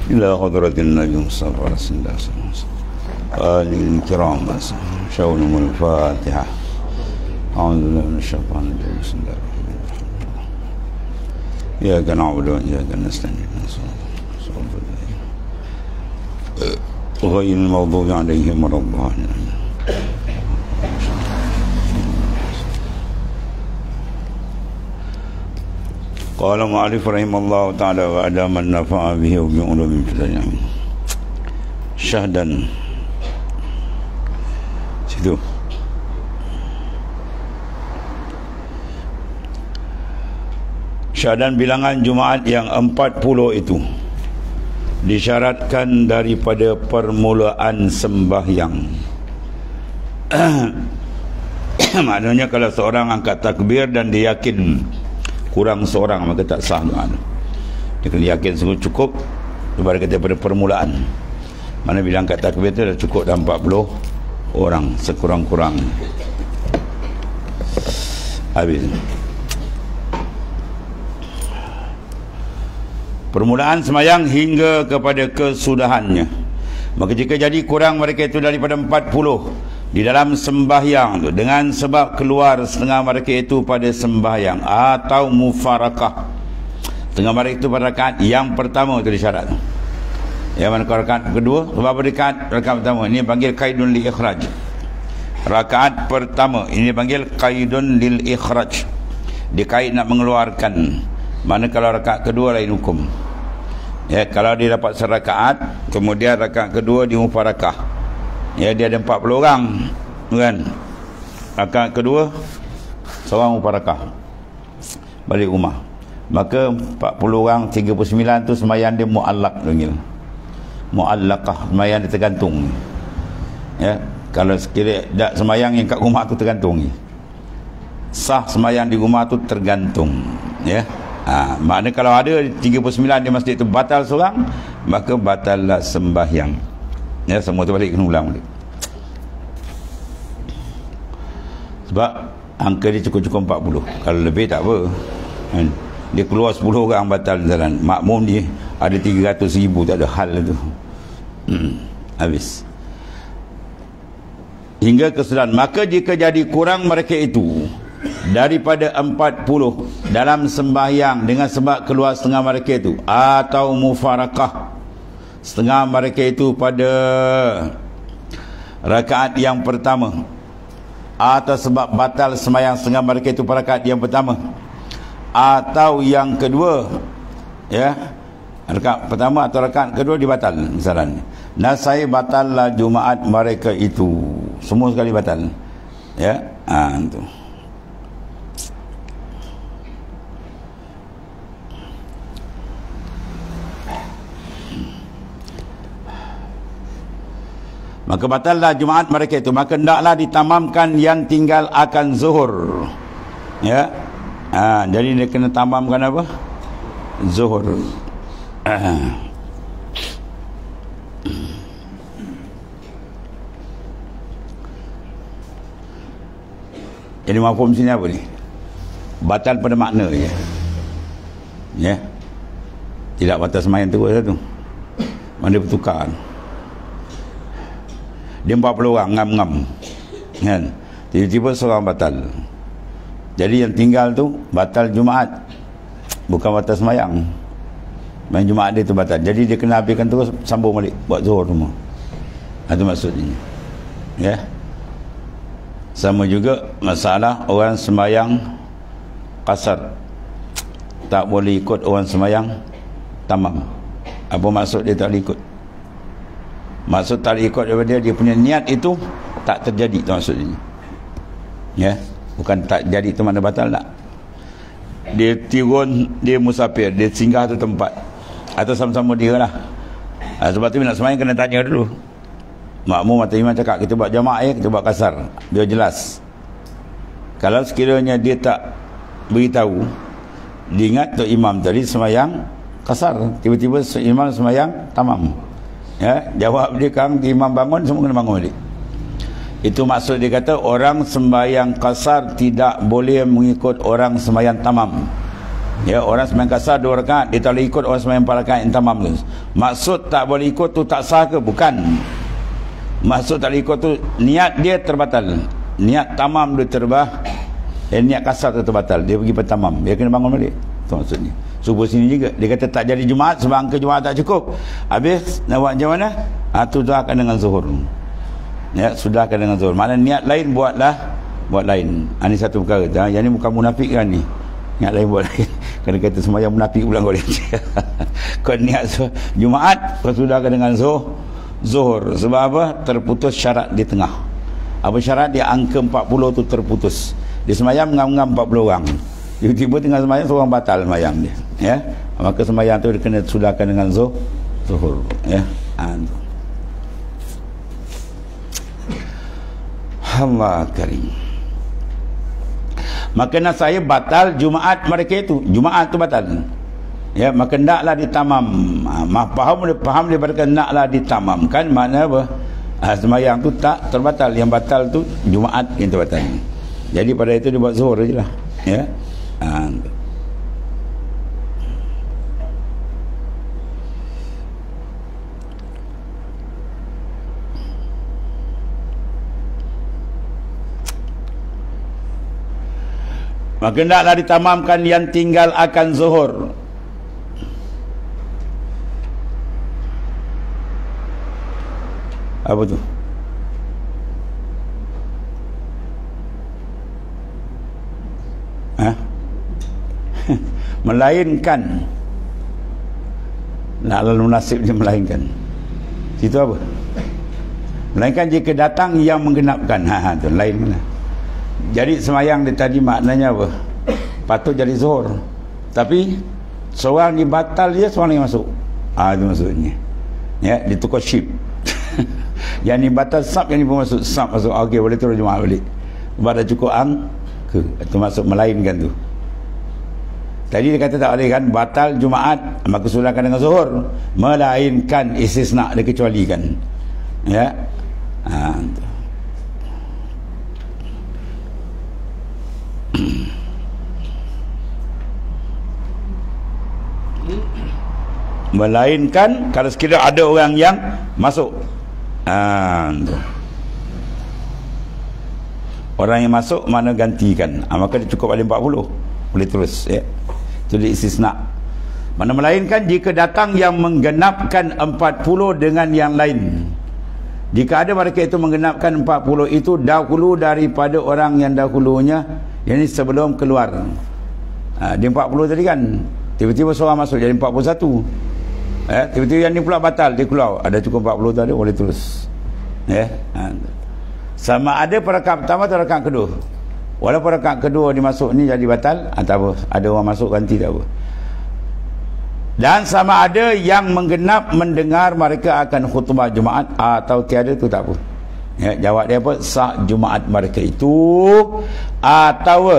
إلى حضرة النبي المصطفى رسول الله صلى الله عليه وسلم آله الكرام شاولهم الفاتحة. أعوذ بالله من الشيطان الرجيم. بسم الله الرحمن الرحيم. إياك نعبد وإياك نستعين غير المغضوب عليهم ولا الضالين. قال المؤلف رحمه الله تعالى وعلى من نفع به وبعلوم الدنيا شهدا. Situ. Syahadan bilangan Jumaat yang 40 itu disyaratkan daripada permulaan sembahyang. Maknanya kalau seorang angkat takbir dan dia yakin kurang seorang, maka tak sah doa. Dia kena yakin sungguh cukup daripada permulaan. Mana bila angkat takbir itu dah cukup dah 40 orang sekurang-kurang. Habis. Permulaan semayang hingga kepada kesudahannya. Maka jika jadi kurang mereka itu daripada 40 di dalam sembahyang tu, dengan sebab keluar setengah mereka itu pada sembahyang atau mufarakah, setengah mereka itu pada rakaat yang pertama itu disyarat. Yang mana rakaat kedua, sebab rakaat pertama ini panggil qaidun lil ikhraj. Rakaat pertama ini panggil qaidun lil ikhraj, dikait nak mengeluarkan. Mana kalau rakaat kedua lain hukum. Ya, kalau dia dapat serakaat, kemudian rakaat kedua di mufarakah. Ya, dia ada 40 orang, kan? Rakaat kedua seorang mufarakah. Balik rumah. Maka 40 orang 39 tu sembahyang dia muallaq panggil. Muallaqah, sembahyang dia tergantung. Ya, kalau sekiranya tak sembahyang yang kat rumah tu tergantung. Sah sembahyang di rumah tu tergantung, ya. Maknanya kalau ada 39 di masjid itu batal seorang, maka batallah sembahyang. Ya, semua tu balik kena ulang balik. Sebab angka dia cukup-cukup 40. Kalau lebih tak apa. Dia keluar 10 orang batal jalan. Makmum dia ada 300,000, tak ada hal tu. Habis. Hingga kesudahan. Maka jika jadi kurang mereka itu daripada 40 dalam sembahyang dengan sebab keluar setengah mereka itu, atau mufarakah, setengah mereka itu pada rakaat yang pertama, atau sebab batal sembahyang setengah mereka itu pada rakaat yang pertama atau yang kedua, ya, rakaat pertama atau rakaat kedua dibatal misalnya, nasai batallah Jumaat mereka itu, semua sekali batal, ya. Itu maka batallah Jumaat mereka itu. Maka hendaklah ditamamkan yang tinggal akan zuhur, ya. Jadi dia kena tamamkan apa? Zuhur. Jadi mafhum sini apa ni? Batal pada makna je, ya. Tidak batal sembahyang terus satu. Mana bertukar. Dia 40 orang ngam-ngam, kan? Tiba-tiba seorang batal. Jadi yang tinggal tu batal Jumaat, bukan batal semayang. Main Jumaat dia tu batal. Jadi dia kena habiskan terus, sambung balik buat zuhur semua. Itu maksudnya, ya. Sama juga masalah orang semayang qasar, tak boleh ikut orang semayang tamam. Apa maksud dia tak boleh ikut? Maksud tak ikut daripada dia punya niat itu tak terjadi, tu maksudnya, ya. Bukan tak jadi tu mana batal, tak. Dia turun, dia musafir, dia singgah tu tempat, atau sama-sama dia lah. Sebab tu nak semayang kena tanya dulu. Makmum atau imam cakap kita buat jamaah, kita buat kasar, biar jelas. Kalau sekiranya dia tak beritahu, dia ingat tu imam tadi semayang kasar, tiba-tiba imam semayang tamam, ya, jawab dia kan imam bangun, semua kena bangun balik. Itu maksud dia kata orang sembahyang kasar tidak boleh mengikut orang sembahyang tamam. Ya, orang sembahyang kasar 2 rakaat, dia tak boleh ikut orang sembahyang 4 rakaat yang tamam tu. Maksud tak boleh ikut tu tak sah ke? Bukan. Maksud tak boleh ikut tu niat dia terbatal. Niat tamam dia niat kasar tu terbatal. Dia pergi pertamam, dia kena bangun balik. Tu maksudnya. Subuh sini juga. Dia kata tak jadi Jumaat sebab angka Jumaat tak cukup. Habis nak buat macam mana? Tu sudahkan dengan zuhur. Ya, sudahkan dengan zuhur. Mana niat lain buat lain. Ini satu perkara. Yang ni bukan munafik kan ni. Niat lain buat lain. Kena kata semayang munafik pula kau dia. Kau niat Jumaat, kau sudahkan dengan zuhur. Sebab apa? Terputus syarat di tengah. Apa syarat? Dia angka 40 tu terputus. Dia semayang ngam-ngam 40 orang. Tiba-tiba tengah semayang seorang batal semayang dia. Ya. Maka semayang tu dia kena sudahkan dengan zuhur. Ya. Allah karim. Maka nak saya batal Jumaat mereka itu. Jumaat tu batal. Ya, maka hendaklah ditamam. Faham daripada hendaklah ditamamkan, makna apa? Semayang tu tak terbatal. Yang batal tu Jumaat yang terbatal. Jadi pada itu dia buat zuhur je lah. Ya. Maka hendaklah ditamamkan yang tinggal akan zuhur. Apa tu? Melainkan. Nak lalu nasib dia melainkan. Itu apa? Melainkan jika datang yang menggenapkan. Tu lain mana? Jadi semayang dia tadi maknanya apa? Patut jadi zuhur. Tapi seorang ni batal dia, seorang ni masuk. Itu maksudnya. Ya, dia tukar shift. Yang ni batal sab, yang ni pun masuk sab, masuk. Okey, boleh turun Jumaat balik. Sebab dah cukup angka. Itu maksud melainkan tu. Tadi dia kata tak boleh kan, batal Jumaat, maka sudahkan dengan zuhur. Melainkan istisna, dia kecualikan. Ya. Melainkan kalau sekiranya ada orang yang masuk. Orang yang masuk mana gantikan. Maka dia cukup balik 40. Boleh terus, ya. Itu dia istisna. Mana melainkan jika datang yang menggenapkan 40 dengan yang lain. Jika ada mereka itu menggenapkan 40 itu dahulu daripada orang yang dahulunya, yang ini sebelum keluar. Dia 40 tadi kan, tiba-tiba seorang masuk jadi 41. Tiba-tiba yang ni pula batal, dia keluar. Ada cukup 40 tadi, boleh terus. Sama ada pada rakaat pertama atau rakaat kedua. Walaupun rakaat kedua dia masuk ni jadi batal, tak apa. Ada orang masuk ganti, tak apa. Dan sama ada yang menggenap mendengar mereka akan khutbah Jumaat atau tiada, tu tak apa. Ya, jawab dia apa? Sah Jumaat mereka itu. Atau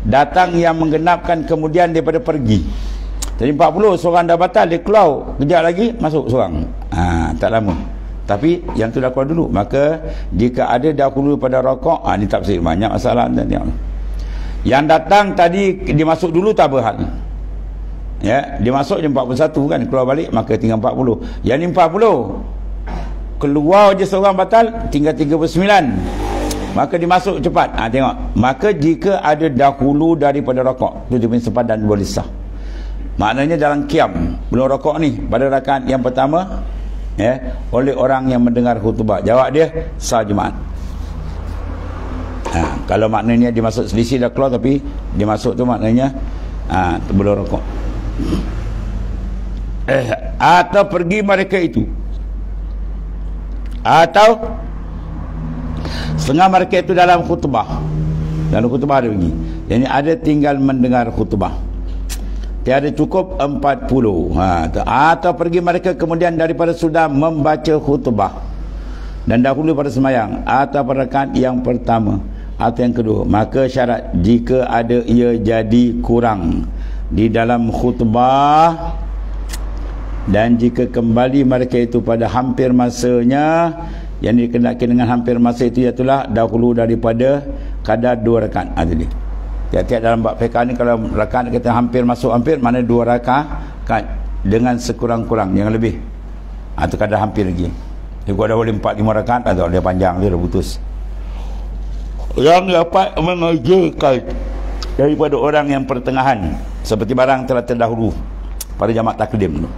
datang yang menggenapkan kemudian daripada pergi. Jadi 40 seorang dah batal, dia keluar, kejap lagi masuk seorang. Tak lama. Tapi yang tu dah keluar dulu. Maka jika ada dahulu pada rokok, ni tak bersih, banyak masalah. Yang datang tadi dia masuk dulu tak berhal. Ya, dia masuk je 41 kan, keluar balik maka tinggal 40. Yang ni 40 keluar je seorang batal, tinggal 39. Maka dia masuk cepat. Tengok. Maka jika ada dahulu daripada rokok, tu dia punya sepadan boleh sah. Maknanya dalam qiyam belum rokok ni pada rakaat yang pertama, ya, oleh orang yang mendengar khutbah, jawab dia sah Jumaat. Kalau maknanya dia masuk selisih dah keluar, tapi dia masuk tu maknanya belum rokok. Atau pergi mereka itu, atau setengah mereka itu dalam khutbah. Dalam khutbah ada pergi. Jadi ada tinggal mendengar khutbah. Tiada cukup 40. Atau pergi mereka kemudian daripada sudah membaca khutbah dan dahulu pada semayang, atau pada rakaat yang pertama atau yang kedua. Maka syarat jika ada ia jadi kurang di dalam khutbah, dan jika kembali mereka itu pada hampir masanya, yang dikenakan dengan hampir masa itu ialah dahulu daripada kadar 2 rakaat. Tadi Tiap-tiap dalam bab fiqh ni, kalau rakaat kita hampir masuk hampir, mana 2 rakaat dengan sekurang-kurang, jangan lebih. Itu kadang hampir lagi. Dia dah boleh 4-5 rakaat atau dia panjang, dia dah putus. Yang dapat mengajarkan daripada orang yang pertengahan, seperti barang telah terdahulu pada jamak takdim tu.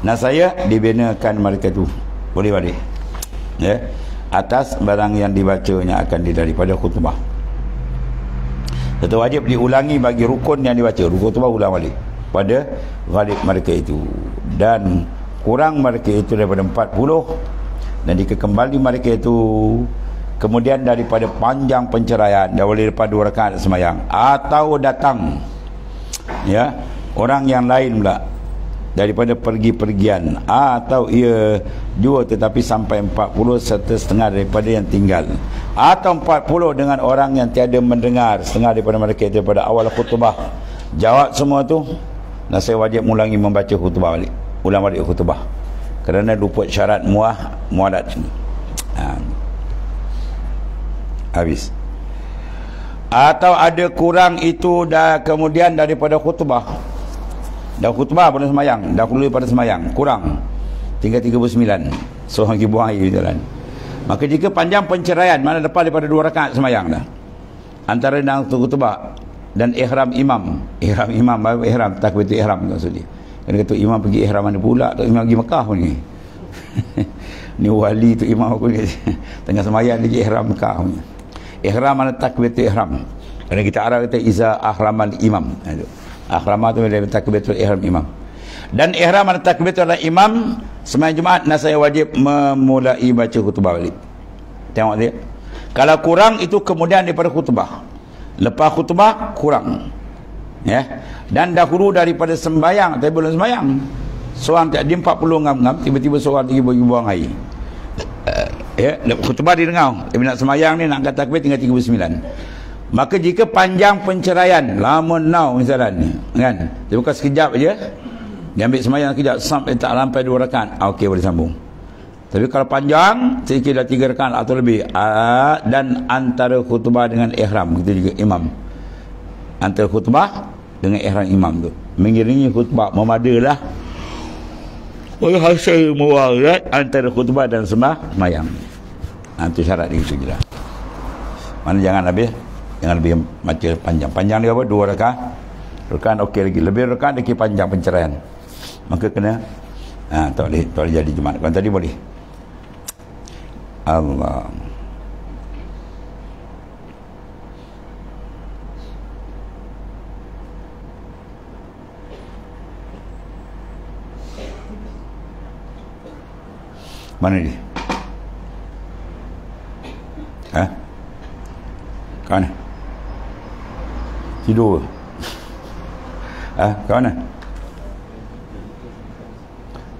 Nah, saya dibinakan mereka tu boleh balik, ya, atas barang yang dibacanya akan daripada khutbah. Itu wajib diulangi bagi rukun yang dibaca. Rukun khutbah ulang balik pada ghalib mereka itu, dan kurang mereka itu daripada 40, dan jika kembali mereka itu kemudian daripada panjang penceraian, dah boleh lepas 2 rakaat semayang, atau datang, ya, orang yang lain pula daripada pergi-pergian, atau ia jua tetapi sampai 40 serta setengah daripada yang tinggal, atau 40 dengan orang yang tiada mendengar setengah daripada mereka daripada awal khutbah. Jawab semua tu, dan saya wajib ulangi membaca khutbah balik, ulang balik khutbah, kerana luput syarat muadat. Habis. Atau ada kurang itu dah kemudian daripada khutbah, dah khutbah pada semayang, dah keluar pada semayang, kurang tinggal 39, seorang pergi buang air jalan. Maka jika panjang penceraian, mana lepas daripada 2 rakaat semayang dah, antara dan khutbah dan ihram imam, ihram takbiratul ihram maksudnya. Kena kata imam pergi ihram mana pula, tak imam pergi Mekah pun ni. Ni wali tu imam aku ni tengah semayang dia ihram Mekah punya. Ihram mana takbiratul ihram. Kerana kita Arab kata iza ahramal imam. Ahramah tu bila takbiratul ihram imam. Dan ihram mana takbiratul imam sembahyang Jumaat, saya wajib memulai baca khutbah balik. Tengok dia. Kalau kurang itu kemudian daripada khutbah. Lepas khutbah kurang. Ya. Dan dahulu daripada sembahyang, tapi belum sembahyang. Seorang tak dia 40 ngam-ngam, tiba-tiba seorang pergi buang air. Ya, khutbah dia dengar. Dia nak sembahyang ni, nak kata takbir tinggal 39. Maka jika panjang penceraian, lama now misalnya, kan? Dia bukan sekejap aja. Dia ambil sembahyang sekejap sampai tak sampai 2 rakaat. Okey, boleh sambung. Tapi kalau panjang, sedikit dah 3 rakaat atau lebih, dan antara khutbah dengan ihram, kita juga imam. Antara khutbah dengan ihram imam tu, mengiringi khutbah, memadalah oleh hasil muwarat antara khutbah dan sembahyang. Itu syarat dia gitu je lah. Mana jangan lebih baca panjang. Panjang dia apa? 2 rakaat. Rakaat okey lagi. Lebih rakaat lagi panjang penceraian. Maka kena tak boleh jadi Jumaat. Kalau tadi boleh. Allah. Mana dia? Kat mana? Tidur. Kat mana?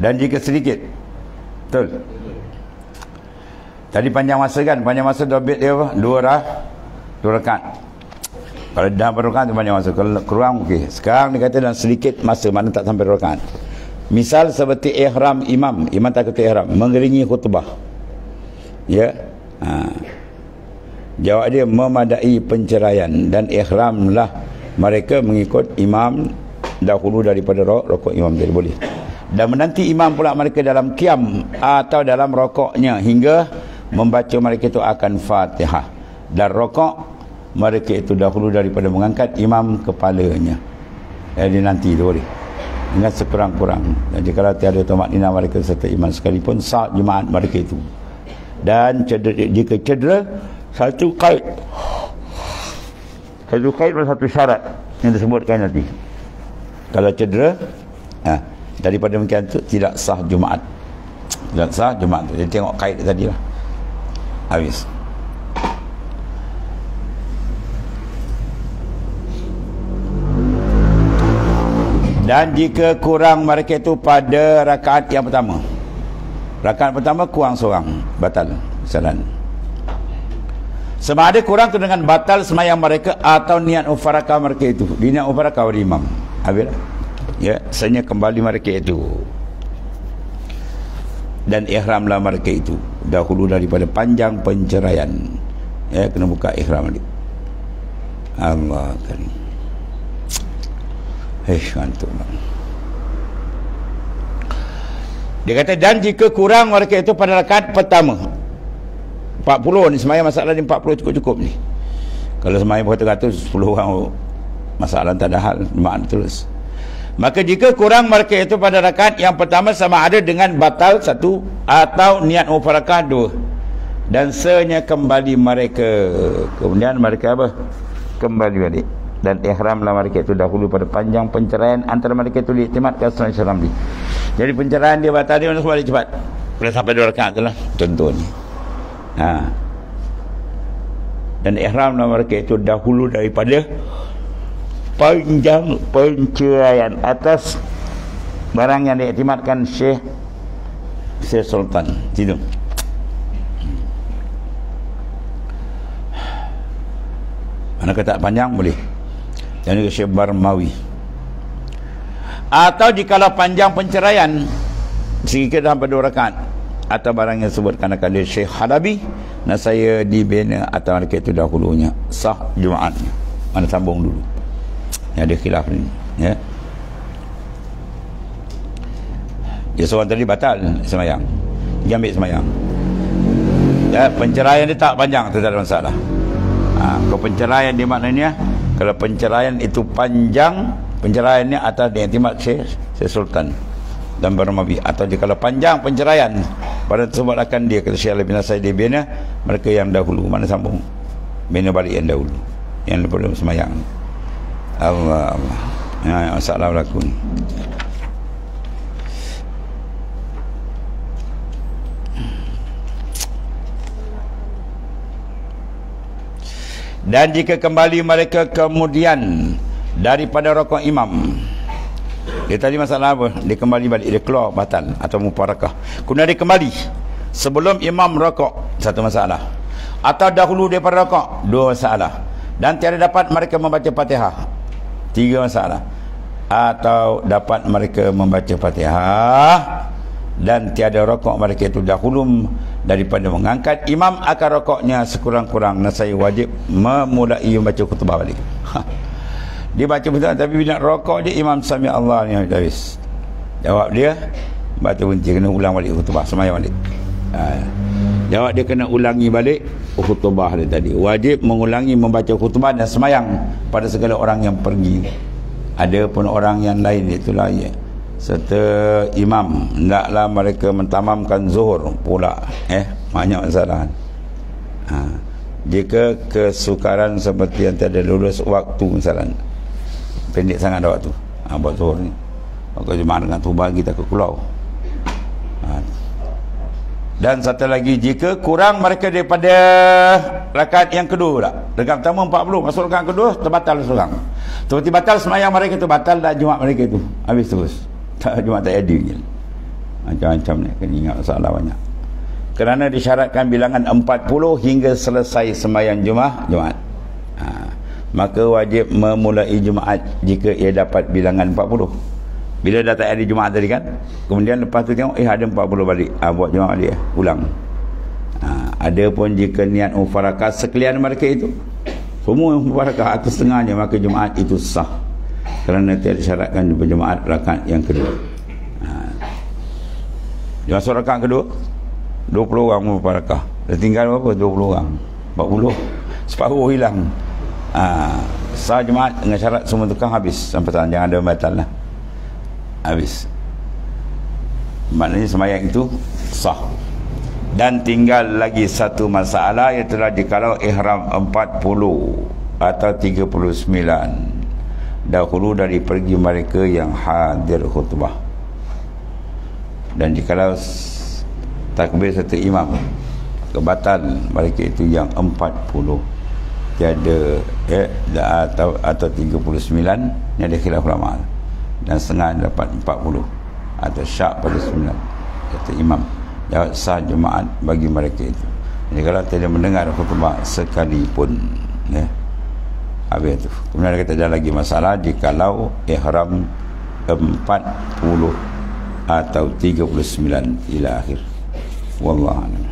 Dan jika sedikit, betul? Tadi panjang masa kan? Panjang masa dobit dia apa? 2 rakaat. Kalau dah berrakaat tu panjang masa. Kalau kurang okey. Sekarang dia kata dalam sedikit masa, mana tak sampai rakaat. Misal seperti ihram imam takut ihram, mengiringi khutbah. Ya. Jawab dia memadai penceraian, dan ihramlah mereka mengikut imam dahulu daripada rokok imam tadi, boleh. Dan menanti imam pula mereka dalam qiyam atau dalam rokoknya hingga membaca mereka itu akan Fatihah, dan rokok mereka itu dahulu daripada mengangkat imam kepalanya. Jadi nanti tu boleh dengan sekurang-kurang. Dan jika tiada tumakninah mereka serta iman sekalipun, sah Jumaat mereka itu. Dan jika cedera, satu kait dan satu syarat yang disebutkan nanti. Kalau cedera, daripada demikian itu tidak sah Jumaat. Tidak sah Jumaat. Jadi tengok kait tadi lah. Habis. Dan jika kurang mereka itu pada rakaat yang pertama, rakaat pertama kurang seorang, batal salat. Sama ada kurang tu dengan batal semayang mereka atau niat mufarakah mereka itu. Di niat mufarakah oleh imam. Habis. Ya, sebenarnya kembali mereka itu. Dan ihramlah mereka itu dahulu daripada panjang penceraian. Ya, kena buka ihram lagi. Allah Karim. Ngantuk. Dia kata, dan jika kurang mereka itu pada rakaat pertama 40 ni, semayang masalah ni 40 cukup-cukup ni. Kalau semayang beratus-ratus 10 orang, masalah tak ada hal, jemaah terus. Maka jika kurang mereka itu pada rakaat yang pertama sama ada dengan batal satu atau niat mufarakah dua, dan senyap kembali mereka, kemudian mereka apa? Kembali balik. Dan ihramlah mereka itu dahulu pada panjang penceraian antara mereka itu diiktimadkan Rasulullah. Jadi penceraian dia batal, dia harus balik cepat. Boleh sampai 2 rakaat tu lah contoh ni. Dan ihramlah mereka itu dahulu daripada panjang penceraian atas barang yang diiktimadkan Syekh Sultan. Situ. Mana kata panjang boleh. Yang ini Syekh Barmawi. Atau jikalau panjang penceraian sedikit sampai 2 rakaat atau barang yang sebutkan akan dia Syekh Halabi, dan saya dibina atau mereka itu dahulunya sah Jumaatnya. Mana sambung dulu. Yang ada khilaf ni, ya. Dia seorang tadi batal semayang, dia ambil semayang, ya. Penceraian dia tak panjang, tu tak ada masalah. Kalau penceraian dia maknanya, kalau penceraian itu panjang, penceraiannya atas diiktimad Syekh Sultan dan Barmawi. Atau kalau panjang penceraian pada tersebut akan dia kata Syekh Al-Bin Said dia bina mereka yang dahulu. Mana sambung? Bina balik yang dahulu, yang belum semayang. Allah masalah berlaku ni. Dan jika kembali mereka kemudian daripada rakaat imam, dia tadi masalah apa? Dia kembali balik, dia keluar batal atau mufarakah. Kemudian dia kembali sebelum imam rakaat, satu masalah. Atau dahulu daripada rakaat, 2 masalah. Dan tiada dapat mereka membaca Fatihah, 3 masalah. Atau dapat mereka membaca Fatihah dan tiada rakaat mereka itu dahulu daripada mengangkat imam akan rakaatnya sekurang-kurang, saya wajib memulai membaca khutbah balik. Dia baca betul, tapi bila rakaat dia imam sami Allah ni habis. Jawab dia baca berhenti, kena ulang balik khutbah, semayang balik. Jawab dia kena ulangi balik khutbah dia tadi. Wajib mengulangi membaca khutbah dan semayang pada segala orang yang pergi. Ada pun orang yang lain, itulah ya. Serta imam, hendaklah mereka mentamamkan zuhur pula. Banyak masalah. Jika kesukaran seperti yang tiada lulus waktu, misalnya pendek sangat ada waktu buat zuhur ni, maka jemaah dengan tu bagi kita ke pulau. Dan satu lagi, jika kurang mereka daripada rakaat yang kedua tak? Rakaat pertama 40, masuk rakaat kedua terbatal seorang. Seperti batal semayang mereka tu, batal dah Jumaat mereka tu, habis terus. Jumaat tak ada je. Macam-macam ni, kena ingat masalah banyak. Kerana disyaratkan bilangan 40 hingga selesai semayang Jumaat. Maka wajib memulai Jumaat jika ia dapat bilangan 40. Bila dah tak ada Jumaat tadi kan, kemudian lepas tu tengok ada 40 balik, buat Jumaat balik, ulang. Ada pun jika niat mufarakah sekalian mereka itu semua mufarakah atau setengahnya, maka Jumaat itu sah kerana tiada disyaratkan berjemaat rakaat yang kedua. Dia masuk rakaat kedua 20 orang mufarakah, dah tinggal berapa? 20 orang, 40, separuh hilang. Sah Jumaat dengan syarat semua tukang habis sampai sana, jangan ada batal lah, habis. Maknanya semayang itu sah. Dan tinggal lagi satu masalah, iaitu jikalau ihram 40 atau 39 dahulu dari pergi mereka yang hadir khutbah, dan jikalau takbir satu imam kebatal mereka itu yang 40 tiada atau 39, ni ada khilaf ulama, dan setengah dapat 40 atau syak pada 9 kata imam, jawab sah Jumaat bagi mereka itu. Jadi kalau tidak mendengar khutbah sekalipun, ya, habis itu. Kemudian kata ada lagi masalah, jikalau ihram 40 atau 39 ila akhir. Wallahu a'lam.